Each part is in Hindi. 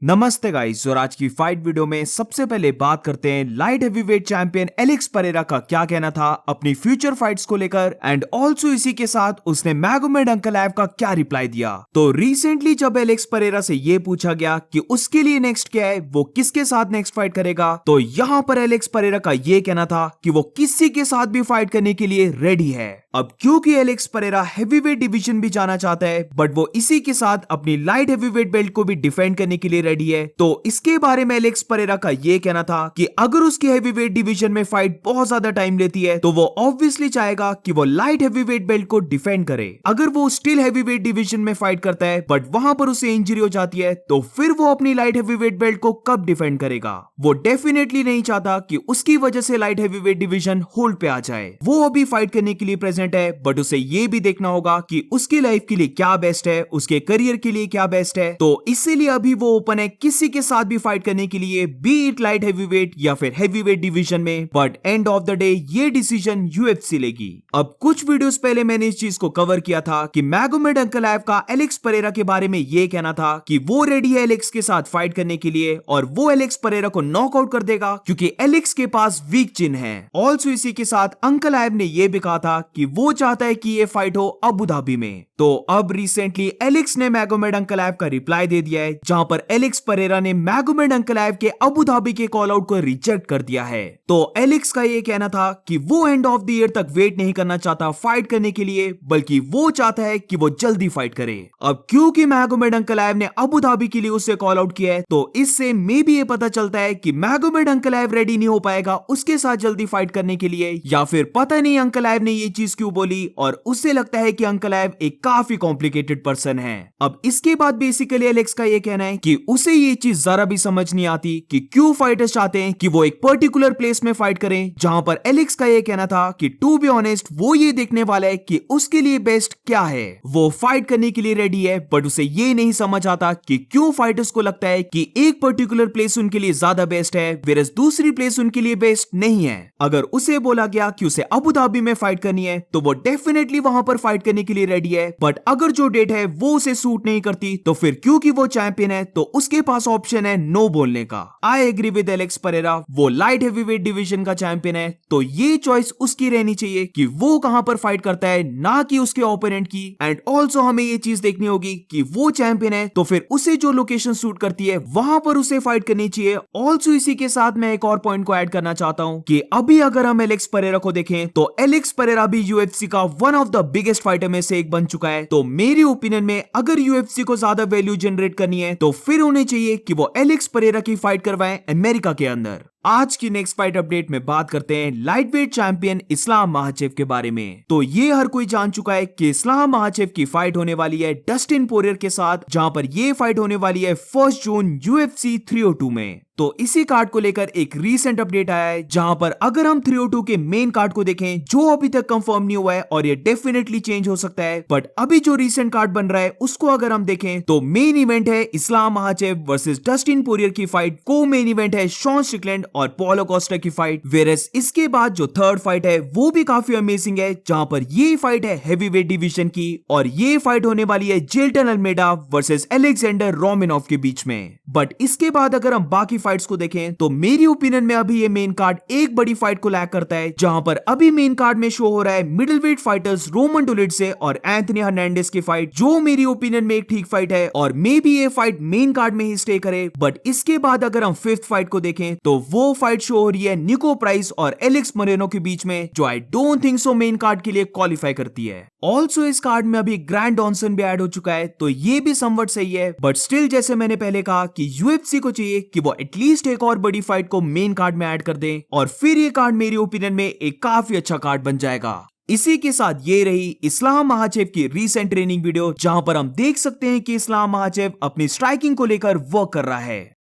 नमस्ते गाइस, और आज की फाइट वीडियो में सबसे पहले बात करते हैं light heavyweight champion Alex Pereira का क्या कहना था अपनी फ्यूचर फाइट्स को लेकर, एंड ऑल्सो इसी के साथ उसने मैगोमेड अंकलाएव का क्या रिप्लाई दिया। तो रिसेंटली जब एलेक्स परेरा से ये पूछा गया कि उसके लिए नेक्स्ट क्या है, वो किसके साथ नेक्स्ट फाइट करेगा, तो यहाँ पर एलेक्स परेरा का ये कहना था कि वो किसी के साथ भी फाइट करने के लिए रेडी है। अब क्योंकि एलेक्स परेरा हेवीवेट डिवीजन भी जाना चाहता है, बट वो इसी के साथ अपनी लाइट हेवीवेट बेल्ट को भी डिफेंड करने के लिए रेडी है, तो इसके बारे में एलेक्स परेरा का ये कहना था कि अगर उसकी हेवीवेट डिवीजन में फाइट बहुत ज्यादा टाइम लेती है तो वो ऑब्वियसली चाहेगा कि वो लाइट हेवीवेट बेल्ट को डिफेंड करे। अगर वो स्टिल हेवीवेट डिवीजन में फाइट करता है बट वहां पर उसे इंजरी हो जाती है, तो फिर वो अपनी लाइट हेवीवेट बेल्ट को कब डिफेंड करेगा। वो डेफिनेटली नहीं चाहता कि उसकी वजह से लाइट हेवीवेट डिवीजन होल्ड पे आ जाए। वो अभी फाइट करने के लिए प्रेजेंट है, बट उसे ये भी देखना होगा कि उसकी लाइफ के लिए क्या बेस्ट है, उसके करियर के लिए क्या बेस्ट है। तो इसीलिए अभी वो ओपन है किसी के साथ भी फाइट करने के लिए, बी इट लाइट हेवीवेट या फिर हेवीवेट डिवीजन में, but end of the day ये डिसीजन यूएफसी लेगी। अब कुछ वीडियोस पहले मैंने इस चीज को कवर किया था कि मैगोमेड अंकलाएव का एलेक्स परेरा के बारे में ये कहना था कि वो रेडी है एलेक्स के साथ फाइट करने के लिए, और वो एलेक्स परेरा को नॉकआउट कर देगा क्योंकि एलेक्स के पास वीक चिन है। ऑल्सो इसी के साथ अंकलाएव ने ये भी कहा था कि वो चाहता है कि ये फाइट हो अबू धाबी में। तो अब रिसेंटली एलेक्स ने मैगोमेड अंकलाएव का रिप्लाई दे दिया है, जहां पर एलेक्स परेरा ने मैगोमेड अंकलाएव के अबू धाबी के कॉल आउट को रिजेक्ट कर दिया है। तो एलेक्स का ये कहना था कि वो एंड ऑफ द ईयर तक वेट नहीं करना चाहता फाइट करने के लिए, बल्कि वो चाहता है कि वो जल्दी फाइट करे। अब क्योंकि मैगोमेड अंकलाएव ने अबू धाबी के लिए उससे कॉल आउट किया है, तो इससे मे भी ये पता चलता है कि मैगोमेड अंकलाएव रेडी नहीं हो पाएगा उसके साथ जल्दी फाइट करने के लिए, या फिर पता नहीं अंकलाएव ने ये चीज क्यों बोली और उससे लगता है कि अंकलाएव एक काफी कॉम्प्लिकेटेड पर्सन है। अब इसके बाद बेसिकली एलेक्स का ये कहना है कि उसे ये चीज जरा भी समझ नहीं आती कि क्यों फाइटर्स चाहते हैं कि वो एक पर्टिकुलर प्लेस में फाइट करें, जहां पर एलेक्स का ये कहना था कि टू बी ऑनेस्ट वो ये देखने वाला है कि उसके लिए बेस्ट क्या है। वो फाइट करने के लिए रेडी है, बट उसे ये नहीं समझ आता कि क्यों फाइटर्स को लगता है कि एक पर्टिकुलर प्लेस उनके लिए ज्यादा बेस्ट है, वेरस दूसरी प्लेस उनके लिए बेस्ट नहीं है। अगर उसे बोला गया कि उसे अबू धाबी में फाइट करनी है, तो वो डेफिनेटली वहां पर फाइट करने के लिए रेडी है, बट अगर जो डेट है वो उसे सूट नहीं करती, तो फिर क्योंकि वो चैंपियन है तो उसके पास ऑप्शन है नो बोलने का। I agree with Alex Pereira, वो लाइट हेवीवेट डिवीजन का चैंपियन है, तो ये चॉइस उसकी रहनी चाहिए कि वो कहां पर फाइट करता है, ना कि उसके ओपोनेंट की। एंड ऑल्सो हमें ये चीज देखनी होगी कि वो चैंपियन है तो फिर उसे जो लोकेशन सूट करती है वहां पर उसे फाइट करनी चाहिए। ऑल्सो इसी के साथ मैं एक और पॉइंट को ऐड करना चाहता हूं कि अभी अगर हम एलेक्स परेरा को देखें तो एलेक्स परेरा भी यूएफसी का one of the biggest fighter में से एक बन चुका है। तो मेरी ओपिनियन में अगर यूएफसी को ज्यादा वैल्यू जनरेट करनी है तो फिर उन्हें चाहिए कि वो एलेक्स परेरा की फाइट करवाएं अमेरिका के अंदर। आज की नेक्स्ट फाइट अपडेट में बात करते हैं लाइटवेट चैंपियन इस्लाम महाचेव के बारे में। तो ये हर कोई जान चुका है कि इस्लाम महाचेव की फाइट होने वाली है डस्टिन पोरियर के साथ, जहां पर ये फाइट होने वाली है 1 जून यूएफसी 302 में। तो इसी कार्ड को लेकर एक रीसेंट अपडेट आया है, जहां पर अगर हम 302 के मेन कार्ड को देखें जो अभी तक कंफर्म नहीं हुआ है और ये डेफिनेटली चेंज हो सकता है, बट अभी जो रीसेंट कार्ड बन रहा है उसको अगर हम देखें तो मेन इवेंट है इस्लाम महाचेव वर्सेस डस्टिन पोरियर की फाइट, को मेन इवेंट है शॉन स्ट्रिकलैंड और पॉलो कोस्टा की फाइट। वेरस इसके बाद जो थर्ड फाइट है वो भी काफी अमेजिंग है, जहां पर ये फाइट है हेवीवेट डिवीजन की, और ये फाइट होने वाली है जेल्टन अल्मेडा वर्सेस अलेक्जेंडर रोमानोव के बीच में। बट इसके बाद अगर हम बाकी फाइट्स को देखें तो मेरी ओपिनियन में अभी ये मेन कार्ड एक बड़ी फाइट को लैक करता है, जहां पर अभी मेन कार्ड में शो हो रहा है मिडिलवेट फाइटर्स रोमन डोलिडसे और एंथनी हर्नांडेज की फाइट, जो मेरी ओपिनियन में एक ठीक फाइट है और मे बी ये फाइट मेन कार्ड में ही स्टे करे। बट इसके बाद अगर हम फिफ्थ फाइट को देखें तो वो फाइट शो हो रही है निको प्राइस और एलेक्स मोरेनो के बीच में, जो I don't think so main card के लिए क्वालिफाई करती है। ऑल्सो इस कार्ड में अभी ग्रैंड डॉनसन भी ऐड हो चुका है, तो ये भी समवट सही है, बट स्टिल जैसे मैंने पहले कहा कि यूएफसी को चाहिए कि वो एटलीस्ट एक और बड़ी फाइट को मेन कार्ड में ऐड कर दें, और फिर ये कार्ड मेरी ओपिनियन में एक काफी अच्छा कार्ड बन जाएगा। इसी के साथ ये रही इस्लाम महाचेव की रीसेंट ट्रेनिंग वीडियो, जहां पर हम देख सकते हैं कि इस्लाम महाचेव अपनी स्ट्राइकिंग को लेकर वर्क कर रहा है।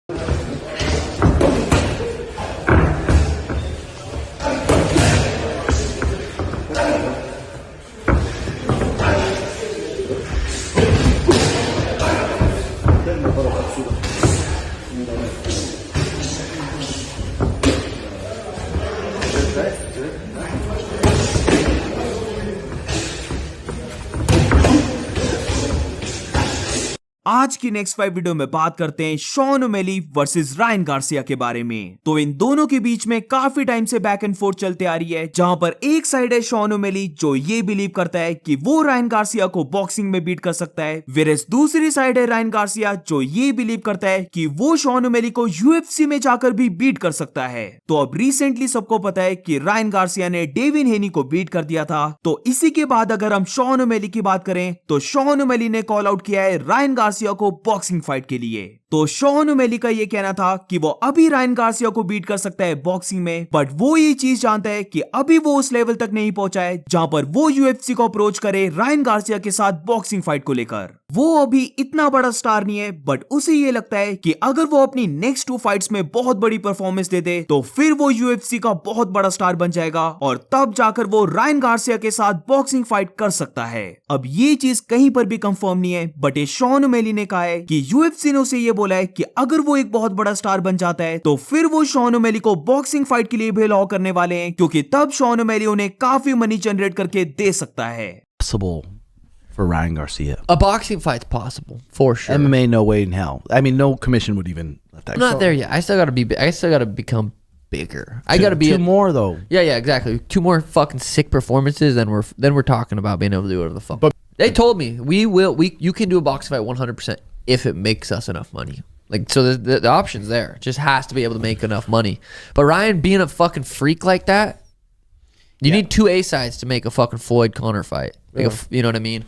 आज आज की नेक्स्ट 5 वीडियो में बात करते हैं Sean O'Malley versus Ryan Garcia के बारे में। तो इन दोनों के बीच में काफी टाइम से बैक एंड फोर्थ चलते आ रही है, जहां पर एक साइड है शॉन ओमेली जो ये बिलीव करता है कि वो रायन गार्सिया को बॉक्सिंग में बीट कर सकता है, वेरेस दूसरी साइड है रायन गार्सिया जो ये बिलीव करता है कि वो शॉन ओमेली को यूएफसी में जाकर भी बीट कर सकता है। तो अब रिसेंटली सबको पता है कि रायन गार्सिया ने डेविन हेनी को बीट कर दिया था। तो इसी के बाद अगर हम शॉन ओमेली की बात करें तो शॉन ओमेली ने कॉल आउट किया है रायन गार्सिया को बॉक्सिंग फाइट के लिए। तो शॉन ओमेली का ये कहना था कि वो अभी रायन गार्सिया को बीट कर सकता है बॉक्सिंग में, बट वो ये चीज जानता है कि अभी वो उस लेवल तक नहीं पहुंचा है जहां पर वो यूएफसी को अप्रोच करे रायन गार्सिया के साथ बॉक्सिंग फाइट को लेकर। वो अभी इतना बड़ा स्टार नहीं है, बट उसे ये लगता है कि अगर वो अपनी नेक्स्ट 2 फाइट्स में बहुत बड़ी परफॉर्मेंस दे दे तो फिर वो यूएफसी का बहुत बड़ा स्टार बन जाएगा और तब जाकर वो रायन गार्सिया के साथ बॉक्सिंग फाइट कर सकता है। अब ये चीज कहीं पर भी कंफर्म नहीं है, बट ये शॉन ओमेली ने कहा है कि यूएफसी ने उसे ये बोला है कि अगर वो एक बहुत बड़ा स्टार बन जाता है तो फिर वो शॉन ओमेली को बॉक्सिंग फाइट के लिए भी अलाउ करने वाले हैं, क्योंकि तब शॉन ओमेली उन्हें काफी मनी जनरेट करके दे सकता है। For Ryan Garcia. A boxing fight's possible, for sure. MMA, no way in hell. I mean, no commission would even let that I'm not there yet. I still gotta become bigger. I gotta be two more though. Yeah, exactly. 2 more fucking sick performances, and we're talking about being able to do whatever the fuck. But they told me you can do a boxing fight 100% if it makes us enough money. Like, so the option's there. Just has to be able to make enough money. But Ryan being a fucking freak like that, you need 2 A sides to make a fucking Floyd Conor fight. Like you know what I mean?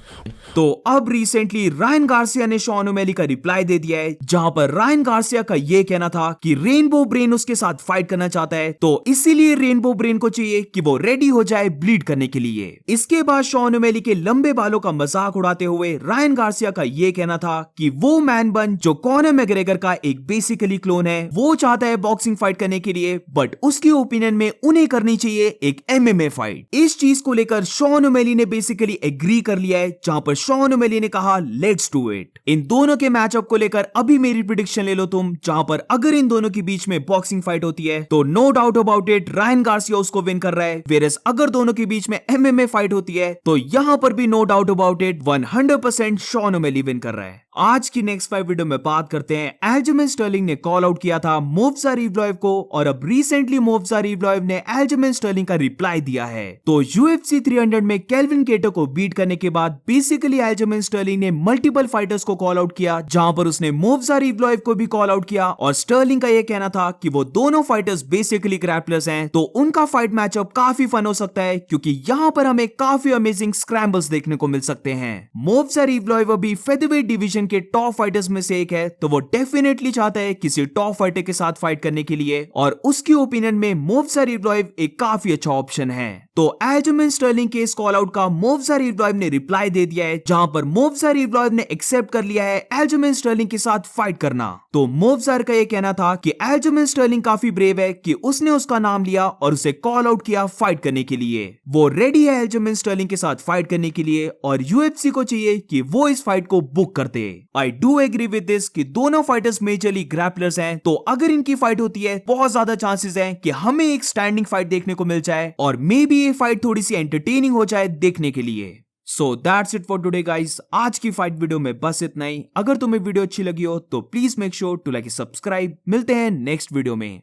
तो अब रिसेंटली रायन गार्सिया ने शॉन ओमेली का रिप्लाई दे दिया है, जहां पर रायन गार्सिया का ये कहना था कि रेनबो ब्रेन उसके साथ फाइट करना चाहता है, तो इसीलिए रेनबो ब्रेन को चाहिए कि वो रेडी हो जाए ब्लीड करने के लिए। इसके बाद शॉन ओमेली के लंबे बालों का मजाक उड़ाते हुए रायन गार्सिया का ये कहना था कि वो मैन बन जो कॉनर मैग्रेगर का एक बेसिकली क्लोन है, वो चाहता है बॉक्सिंग फाइट करने के लिए, बट उसके ओपिनियन में उन्हें करनी चाहिए एक MMA फाइट। इस चीज को लेकर शॉन ओमेली ने बेसिकली एग्री कर लिया है, जहां पर शॉन ओमेली ने कहा लेट्स डू इट। इन दोनों के मैचअप को लेकर अभी मेरी प्रिडिक्शन ले लो तुम, जहां पर अगर इन दोनों के बीच में बॉक्सिंग फाइट होती है तो no doubt about it Ryan Garcia उसको विन कर रहा है, वेरस अगर दोनों के बीच में MMA फाइट होती है तो यहां पर भी no doubt about it 100% Sean O'Malley win कर रहा है। आज की नेक्स्ट 5 वीडियो में बात करते हैं एल्जमेन स्टर्लिंग ने कॉल आउट किया था मोव्जा रिवलॉव को, और अब रिसेंटली मोव्जा रिवलॉव ने एल्जमेन स्टर्लिंग का रिप्लाई दिया है। तो UFC 300 में केल्विन केटर को बीट करने के बाद बेसिकली एल्जमेन स्टर्लिंग ने मल्टीपल फाइटर्स को कॉल आउट किया, जहां पर उसने मोव्जा रिवलॉव को भी कॉल आउट किया, और स्टर्लिंग का यह कहना था कि वो दोनों फाइटर्स बेसिकली ग्रैपलर्स हैं, तो उनका फाइट मैचअप काफी फन हो सकता है, क्योंकि यहां पर हमें काफी अमेजिंग स्क्रैम्बल्स देखने को मिल सकते हैं। मोव्जा रिवलॉव अभी फेदरवेट डिवीजन के टॉप फाइटर्स में से एक है, तो वो डेफिनेटली चाहता है किसी टॉप फाइटर के साथ फाइट करने के लिए, और उसके ओपिनियन में मोव्जा रिवलॉव एक काफी अच्छा ऑप्शन है। तो एल्जमेन स्टर्लिंग के इस कॉल आउट का मोव्जा रिवलॉव ने रिप्लाई दे दिया है, जहां पर मोव्जा रिवलॉव ने एक्सेप्ट कर लिया है एल्जमेन स्टर्लिंग के साथ फाइट करना। तो मोव्जा का ये कहना था कि एल्जमेन स्टर्लिंग काफी ब्रेव है कि उसने उसका नाम लिया और उसे कॉल आउट किया फाइट करने के लिए। वो रेडी है एल्जमेन स्टर्लिंग के साथ फाइट करने के लिए, और UFC को चाहिए कि वो इस फाइट को बुक कर दे। I do agree with this कि दोनों फाइटर्स मेजरली ग्रैपलर्स हैं, तो अगर इनकी फाइट होती है बहुत ज्यादा चांसेस हैं कि हमें एक स्टैंडिंग फाइट देखने को मिल जाए, और मे बी ये फाइट थोड़ी सी एंटरटेनिंग हो जाए देखने के लिए। So that's it for today guys. आज की फाइट वीडियो में बस इतना ही। अगर तुम्हें वीडियो अच्छी लगी हो तो please make sure to like subscribe. मिलते हैं नेक्स्ट वीडियो में।